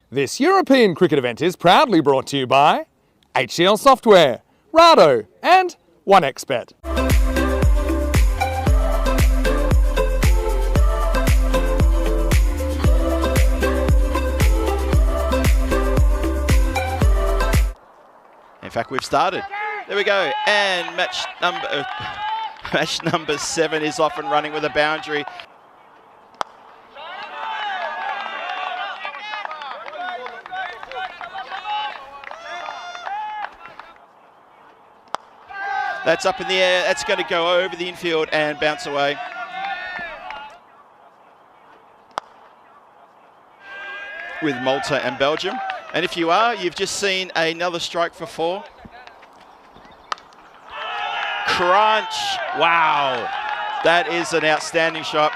This European cricket event is proudly brought to you by HCL Software, Rado and 1xBet. In fact, we've started. There we go. And match number 7 is off and running with a boundary. That's up in the air. That's going to go over the infield and bounce away. With Malta and Belgium. And if you are, you've just seen another strike for 4. Crunch. Wow. That is an outstanding shot.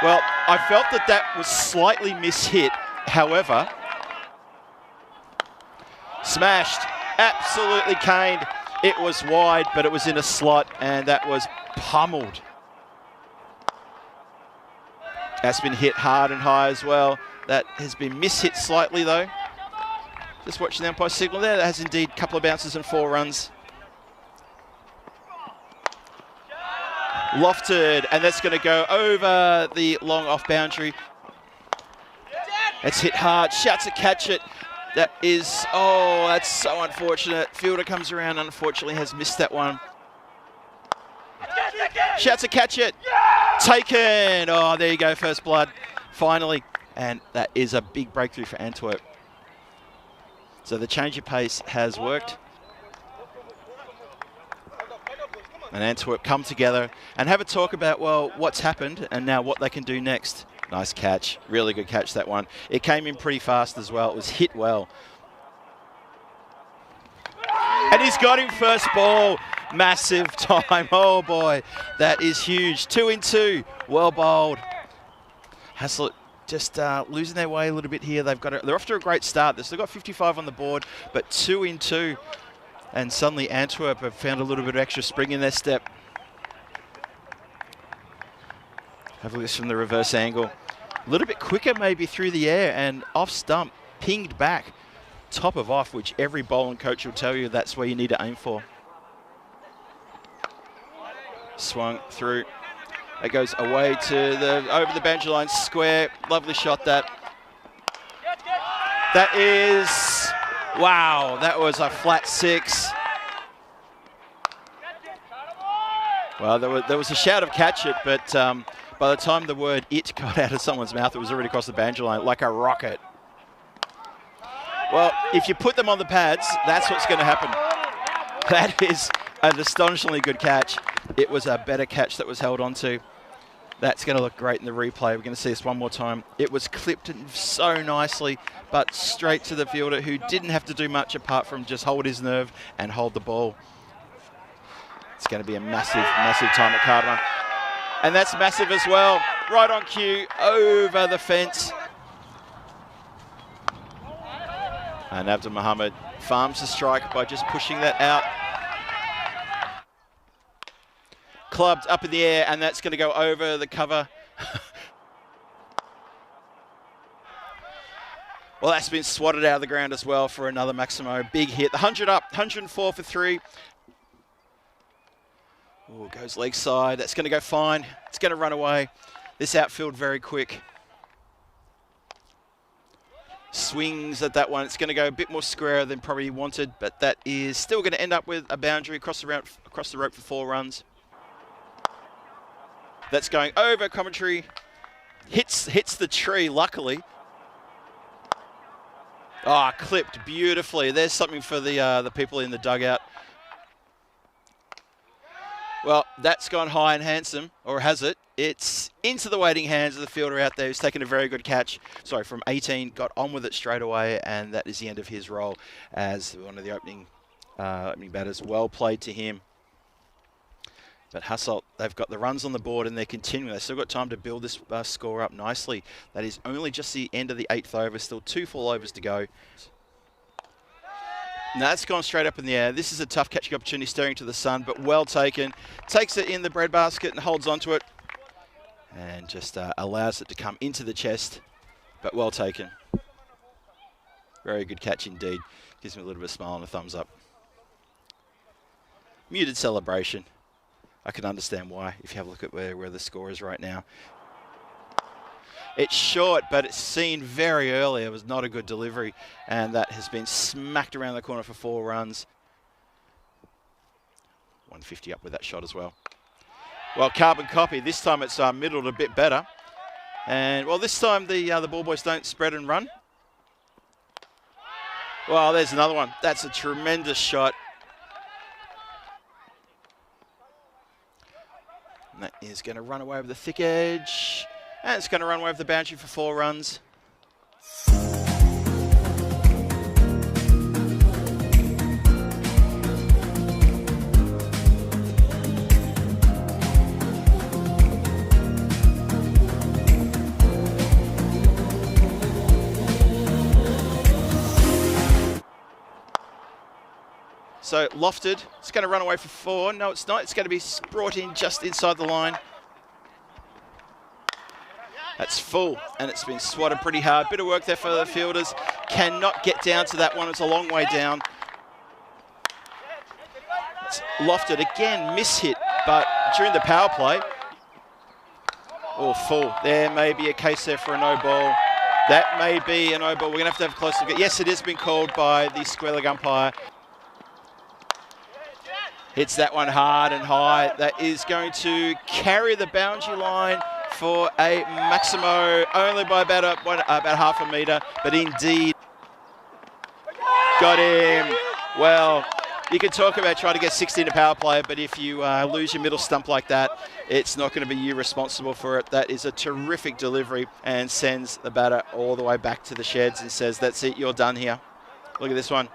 Well, I felt that was slightly mishit. However, smashed. Absolutely caned. It was wide, but it was in a slot, and that was pummeled. That's been hit hard and high as well. That has been mishit slightly, though. Just watching the umpire signal there. That has indeed a couple of bounces and 4 runs. Lofted, and that's going to go over the long off boundary. It's hit hard. Shouts to catch it. That is, oh, that's so unfortunate. Fielder comes around, unfortunately has missed that one. Shouts to catch it. Taken. Oh, there you go, first blood, finally. And that is a big breakthrough for Antwerp. So the change of pace has worked. And Antwerp come together and have a talk about, well, what's happened and now what they can do next. Nice catch. Really good catch, that one. It came in pretty fast as well. It was hit well. And he's got him first ball. Massive time. Oh, boy. That is huge. 2 in 2. Well bowled. Haslett just losing their way a little bit here. They're off to a great start. They've still got 55 on the board, but 2 in 2. And suddenly Antwerp have found a little bit of extra spring in their step. Have a look at this from the reverse angle. A little bit quicker maybe through the air and off stump, pinged back, top of off, which every bowling coach will tell you that's where you need to aim for. Swung through. It goes away to over the boundary line, square. Lovely shot that. That is, wow, that was a flat 6. Well, there was a shout of catch it, but by the time the word "it" got out of someone's mouth, it was already across the boundary line like a rocket. Well, if you put them on the pads, that's what's going to happen. That is an astonishingly good catch. It was a better catch that was held onto. That's going to look great in the replay. We're going to see this one more time. It was clipped in so nicely, but straight to the fielder who didn't have to do much apart from just hold his nerve and hold the ball. It's going to be a massive, massive time at Cardamom. And that's massive as well. Right on cue, over the fence. And Abdul Muhammad farms the strike by just pushing that out. Clubbed up in the air, and that's going to go over the cover. Well, that's been swatted out of the ground as well for another Maximo. Big hit. The 100 up, 104 for 3. Oh, goes leg side. That's going to go fine. It's going to run away. This outfield very quick. Swings at that one. It's going to go a bit more square than probably wanted, but that is still going to end up with a boundary across the rope for 4 runs. That's going over commentary. Hits the tree, luckily. Ah, clipped beautifully. There's something for the people in the dugout. Well, that's gone high and handsome, or has it? It's into the waiting hands of the fielder out there who's taken a very good catch. Sorry, from 18, got on with it straight away, and that is the end of his role as one of the opening batters. Well played to him. But Hasselt, they've got the runs on the board and they're continuing. They've still got time to build this score up nicely. That is only just the end of the 8th over. Still 2 full overs to go. Now that's gone straight up in the air. This is a tough catching opportunity, staring to the sun, but well taken. Takes it in the breadbasket and holds onto it. and just allows it to come into the chest, but well taken. Very good catch indeed. Gives me a little bit of smile and a thumbs up. Muted celebration. I can understand why if you have a look at where the score is right now. It's short, but it's seen very early. It was not a good delivery, and that has been smacked around the corner for 4 runs. 150 up with that shot as well. Well, carbon copy. This time it's middled a bit better. And, well, this time the ball boys don't spread and run. Well, there's another one. That's a tremendous shot. And that is going to run away over the thick edge. And it's going to run away over the boundary for 4 runs. So lofted, it's going to run away for 4. No, it's not. It's going to be brought in just inside the line. That's full, and it's been swatted pretty hard. Bit of work there for the fielders. Cannot get down to that one. It's a long way down. It's lofted again, mishit, but during the power play, oh, full. There may be a case there for a no ball. That may be a no ball. We're going to have a close look at. Yes, it has been called by the square leg umpire. Hits that one hard and high. That is going to carry the boundary line for a Maximo, only by about half a metre, but indeed got him. Well, you can talk about trying to get 60 in a power play, but if you lose your middle stump like that, it's not going to be you responsible for it. That is a terrific delivery and sends the batter all the way back to the sheds and says, that's it, you're done here. Look at this one.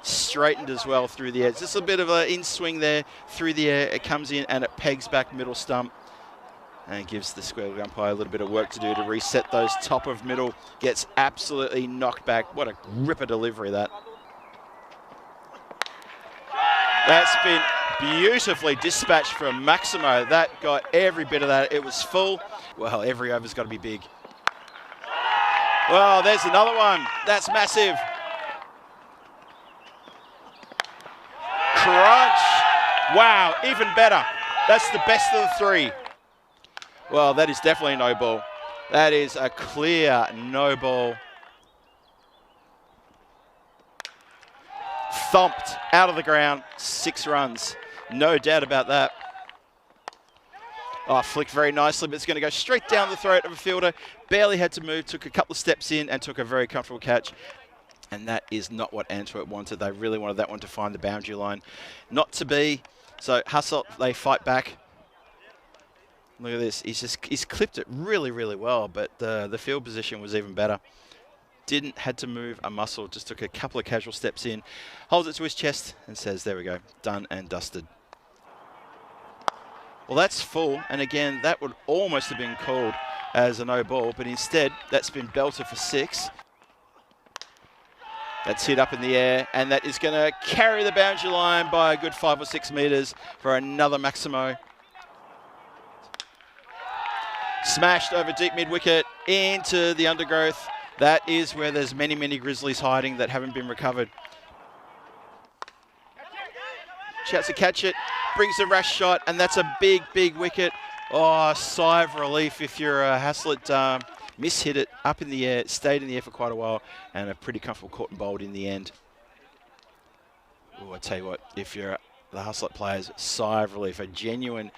Straightened as well through the edge. Just a bit of an in-swing there through the air. It comes in and it pegs back middle stump and gives the square leg umpire a little bit of work to do to reset those top of middle. Gets absolutely knocked back. What a ripper delivery that. That's been beautifully dispatched from Maximo. That got every bit of that. It was full. Well, every over's got to be big. Well, there's another one. That's massive. Crunch. Wow, even better. That's the best of the 3. Well, that is definitely no ball. That is a clear no ball. Thumped out of the ground, 6 runs. No doubt about that. Oh, flicked very nicely, but it's going to go straight down the throat of a fielder. Barely had to move, took a couple of steps in and took a very comfortable catch. And that is not what Antwerp wanted. They really wanted that one to find the boundary line. Not to be. So Hasselt, they fight back. Look at this. He's clipped it really, really well, but the field position was even better. Had to move a muscle, just took a couple of casual steps in, holds it to his chest and says, there we go, done and dusted. Well, that's full, and again, that would almost have been called as a no ball, but instead, that's been belted for 6. That's hit up in the air, and that is going to carry the boundary line by a good 5 or 6 metres for another Maximo. Smashed over deep mid-wicket into the undergrowth. That is where there's many, many Grizzlies hiding that haven't been recovered. Shouts to catch it, brings a rash shot, and that's a big, big wicket. Oh, sigh of relief if you're a Hasselt. Mishit it up in the air, stayed in the air for quite a while, and a pretty comfortable caught and bowled in the end. Oh, I tell you what, if you're the Hasselt players, sigh of relief, a genuine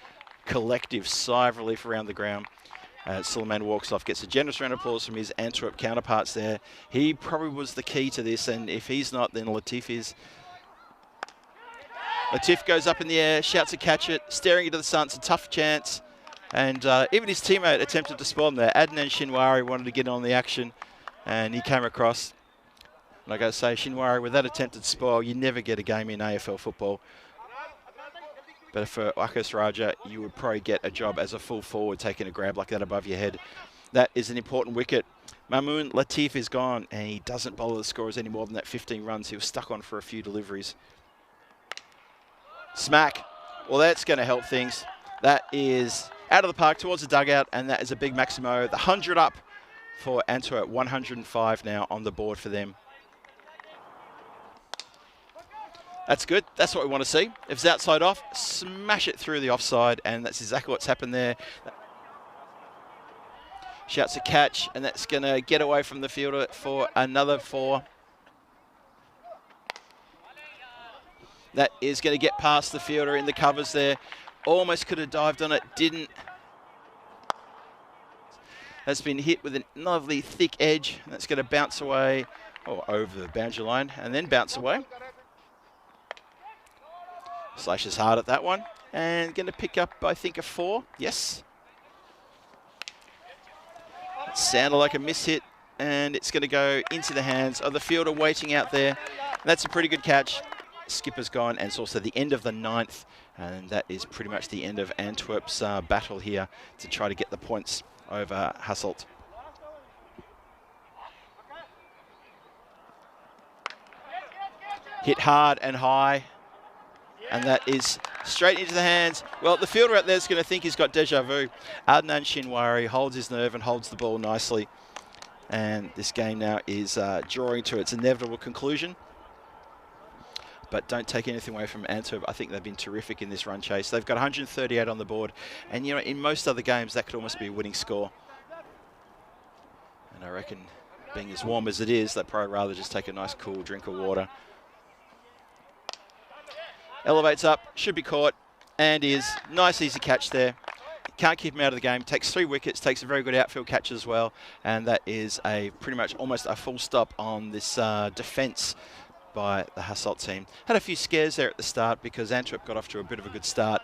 collective sigh of relief around the ground. Suleiman walks off, gets a generous round of applause from his Antwerp counterparts there. He probably was the key to this, and if he's not, then Latif is. Latif goes up in the air, shouts to catch it, staring into the sun. It's a tough chance. And even his teammate attempted to spot him there. Adnan Shinwari wanted to get on the action, and he came across. Like I say, Shinwari, with that attempted spoil, you never get a game in AFL football. But for Akos Raja, you would probably get a job as a full forward, taking a grab like that above your head. That is an important wicket. Mamoun Latif is gone, and he doesn't bother the scorers any more than that 15 runs. He was stuck on for a few deliveries. Smack. Well, that's going to help things. That is out of the park towards the dugout, and that is a big Maximo. The 100 up for Antwerp, 105 now on the board for them. That's good. That's what we want to see. If it's outside off, smash it through the offside, and that's exactly what's happened there. Shouts a catch, and that's going to get away from the fielder for another 4. That is going to get past the fielder in the covers there. Almost could have dived on it, didn't. That's been hit with a lovely thick edge. That's going to bounce away, over the boundary line, and then bounce away. Slashes hard at that one, and going to pick up, I think, a 4. Yes. It sounded like a miss-hit, and it's going to go into the hands of the fielder waiting out there. That's a pretty good catch. Skipper's gone, and it's also the end of the 9th, and that is pretty much the end of Antwerp's battle here to try to get the points over Hasselt. Hit hard and high, and that is straight into the hands. Well, the fielder out there is going to think he's got deja vu. Adnan Shinwari holds his nerve and holds the ball nicely, and this game now is drawing to its inevitable conclusion. But don't take anything away from Antwerp. I think they've been terrific in this run chase. They've got 138 on the board. And, in most other games, that could almost be a winning score. And I reckon, being as warm as it is, they'd probably rather just take a nice, cool drink of water. Elevates up, should be caught, and is. Nice, easy catch there. Can't keep him out of the game. Takes 3 wickets, takes a very good outfield catch as well. And that is pretty much almost a full stop on this defence by the Hasselt team. Had a few scares there at the start because Antwerp got off to a bit of a good start.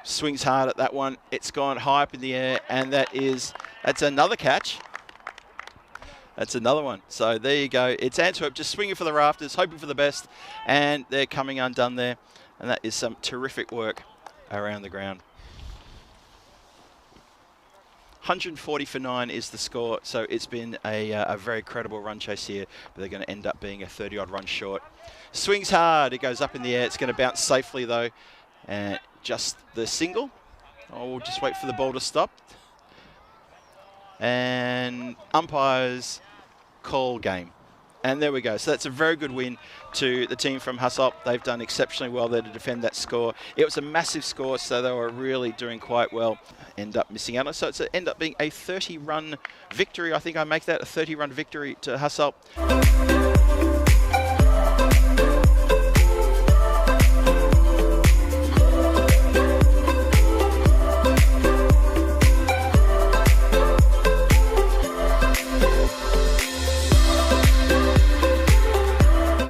Swings hard at that one. It's gone high up in the air, and that's another catch. That's another one. So there you go. It's Antwerp just swinging for the rafters, hoping for the best, and they're coming undone there. And that is some terrific work around the ground. 140 for 9 is the score, so it's been a very credible run chase here, but they're going to end up being a 30-odd run short. Swings hard, it goes up in the air. It's going to bounce safely, though, and just the single. We'll just wait for the ball to stop. And umpires call game. And there we go. So that's a very good win to the team from Hasselt. They've done exceptionally well there to defend that score. It was a massive score, so they were really doing quite well. End up missing out. So it's end up being a 30-run victory. I think I make that a 30-run victory to Hasselt.